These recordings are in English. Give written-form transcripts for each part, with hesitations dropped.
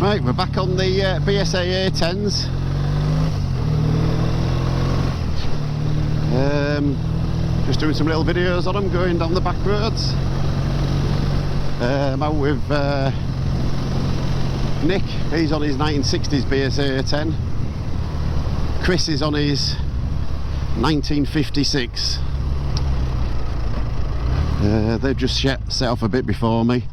Right, we're back on the BSA A10s. Just doing some little videos on them, going down the back roads. I'm out with Nick, he's on his 1960s BSA A10. Chris is on his 1956. They've just set off a bit before me.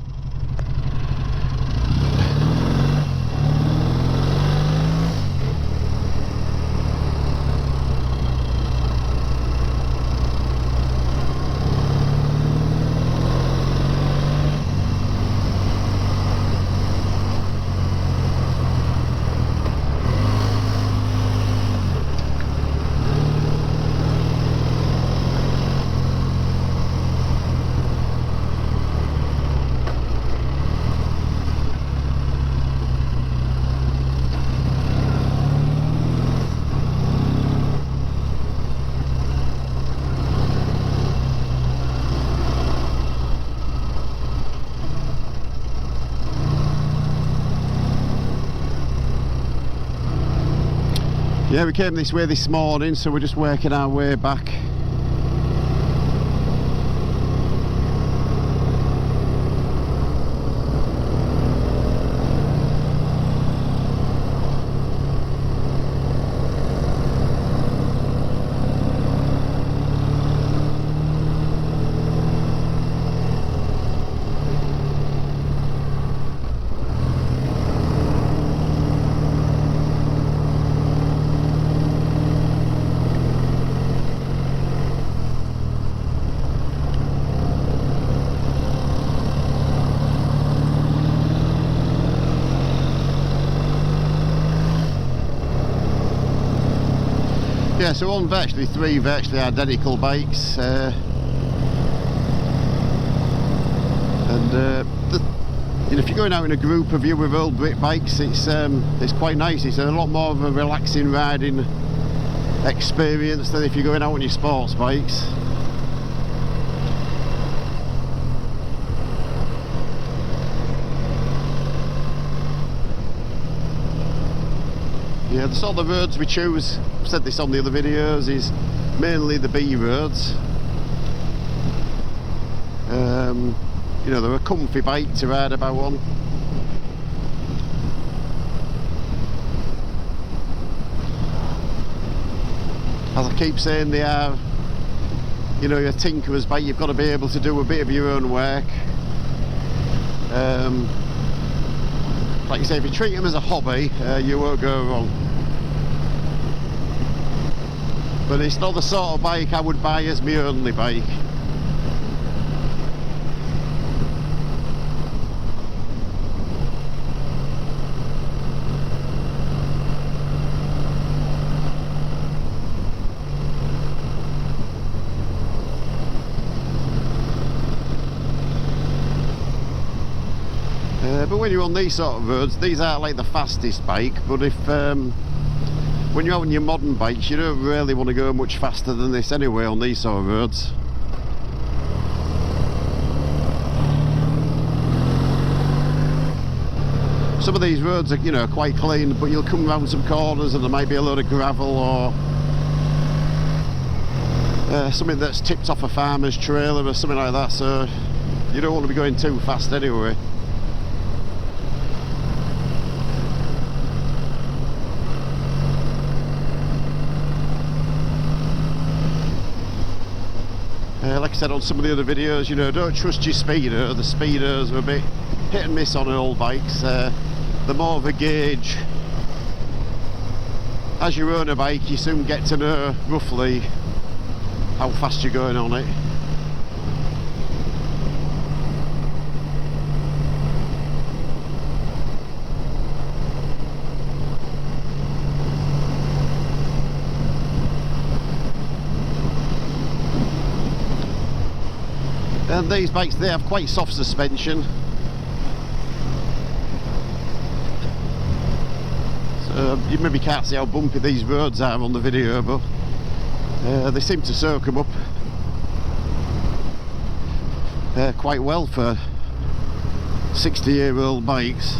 Yeah, we came this way this morning, so we're just working our way back. Yeah, so on three virtually identical bikes, and you know, if you're going out in a group of you with old Brit bikes, it's quite nice. It's a lot more of a relaxing riding experience than if you're going out on your sports bikes. Yeah, the sort of roads we choose, I've said this on the other videos, is mainly the B roads. You know, they're a comfy bike to ride about on. As I keep saying, they are, you know, your tinkerer's bike. You've got to be able to do a bit of your own work. Like you say, if you treat them as a hobby, you won't go wrong. But it's not the sort of bike I would buy as my only bike. But when you're on these sort of roads, these aren't like the fastest bike, but if when you're out on your modern bikes, you don't really want to go much faster than this anyway on these sort of roads. Some of these roads are, you know, quite clean, but you'll come around some corners and there might be a load of gravel or something that's tipped off a farmer's trailer or something like that, so you don't want to be going too fast anyway. Like I said on some of the other videos, you know, don't trust your speedo. The speedos are a bit hit and miss on old bikes. They're more of a gauge. As you own a bike, you soon get to know roughly how fast you're going on it. And these bikes, they have quite soft suspension, so you maybe can't see how bumpy these roads are on the video, but they seem to soak them up quite well for 60-year-old bikes.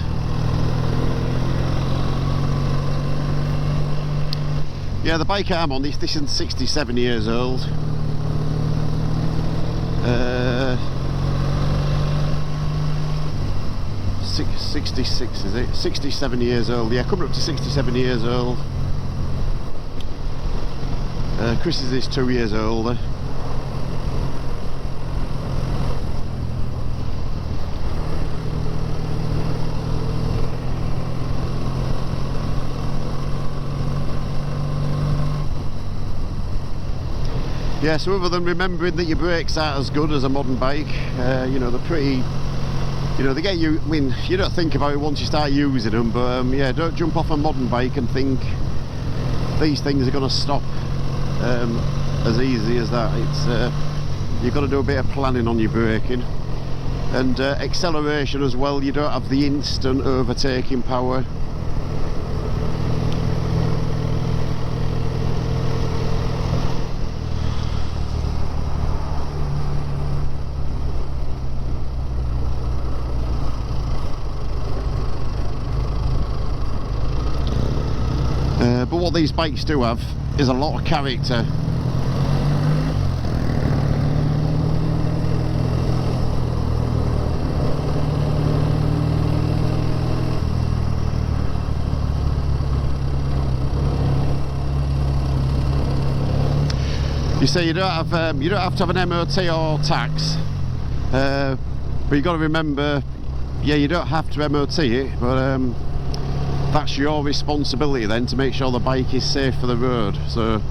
Yeah, the bike I'm on, this is 67 years old. 66 is it? 67 years old, yeah, coming up to 67 years old. Chris is 2 years older. Yeah, so other than remembering that your brakes aren't as good as a modern bike, you know, they're pretty, you know, they get you, I mean, you don't think about it once you start using them, but yeah, don't jump off a modern bike and think these things are going to stop as easy as that. It's you've got to do a bit of planning on your braking, and acceleration as well. You don't have the instant overtaking power. But what these bikes do have is a lot of character. You say you don't have to have an MOT or tax, but you've got to remember, yeah, you don't have to MOT it, but that's your responsibility then to make sure the bike is safe for the road. So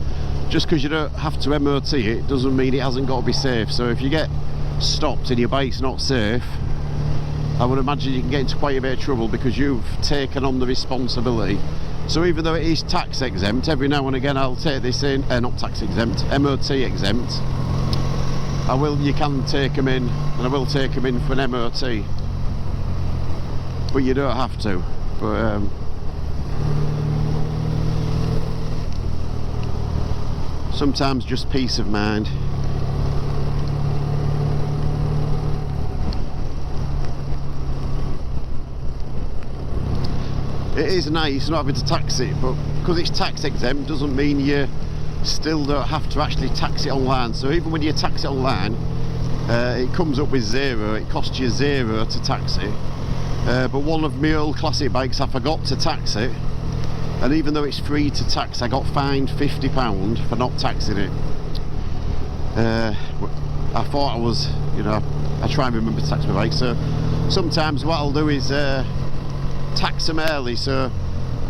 just because you don't have to MOT it doesn't mean it hasn't got to be safe. So if you get stopped and your bike's not safe, I would imagine you can get into quite a bit of trouble because you've taken on the responsibility. So even though it is tax exempt, every now and again I'll take this in, not tax exempt, MOT exempt. You can take them in, and I will take them in for an MOT, but you don't have to. But sometimes just peace of mind. It is nice not having to tax it, but because it's tax exempt doesn't mean you still don't have to actually tax it online. So even when you tax it online, it comes up with zero. It costs you zero to tax it. But one of my old classic bikes, I forgot to tax it, and even though it's free to tax, I got fined £50 for not taxing it. I thought I was, you know, I try and remember to tax my bike. So sometimes what I'll do is tax them early. So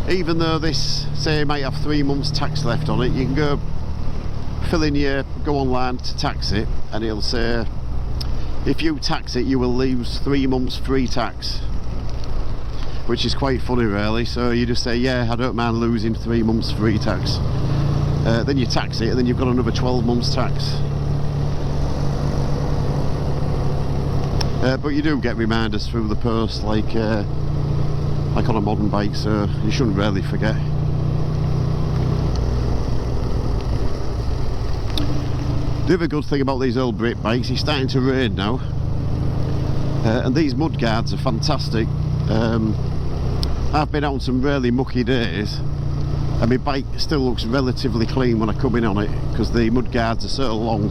even though this, say, might have 3 months tax left on it, you can go go online to tax it, and it'll say if you tax it you will lose 3 months free tax, which is quite funny really. So you just say, yeah, I don't mind losing 3 months free tax. Then you tax it, and then you've got another 12 months tax. But you do get reminders through the post, like on a modern bike, so you shouldn't really forget. The other good thing about these old Brit bikes, it's starting to rain now, and these mud guards are fantastic. I've been out on some really mucky days, and my bike still looks relatively clean when I come in on it because the mud guards are so long.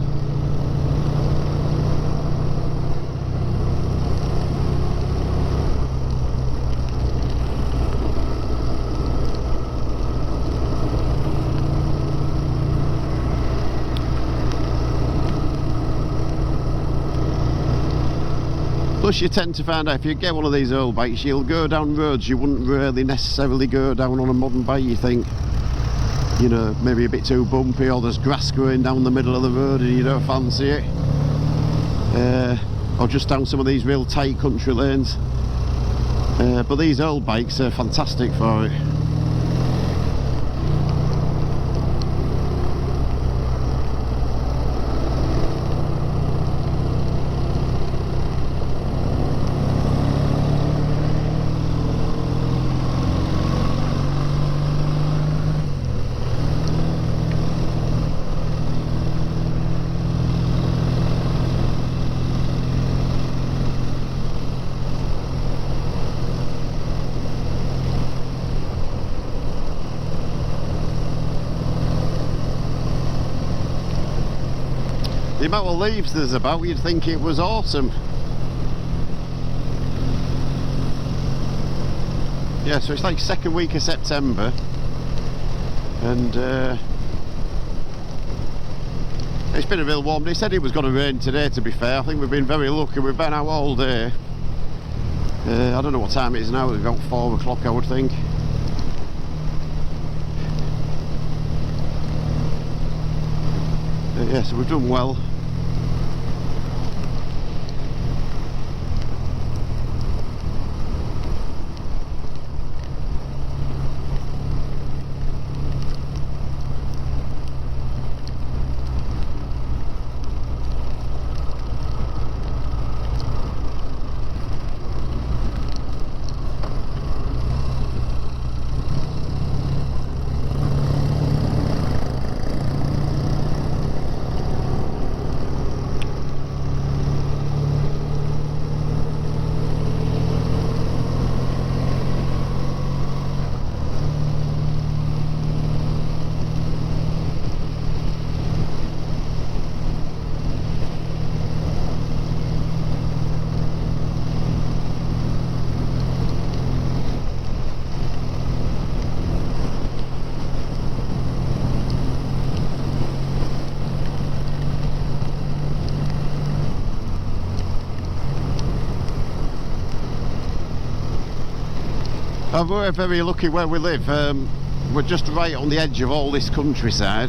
Plus you tend to find out if you get one of these old bikes, you'll go down roads you wouldn't really necessarily go down on a modern bike. You think, you know, maybe a bit too bumpy, or there's grass growing down the middle of the road and you don't fancy it, or just down some of these real tight country lanes. But these old bikes are fantastic for it. amount of leaves there's about, you'd think it was autumn. Yeah, so it's like second week of September, and it's been a real warm. They said it was going to rain today, to be fair. I think we've been very lucky. We've been out all day. I don't know what time it is now. It's about 4 o'clock, I would think. Yeah, so we've done well. We're very lucky where we live. We're just right on the edge of all this countryside.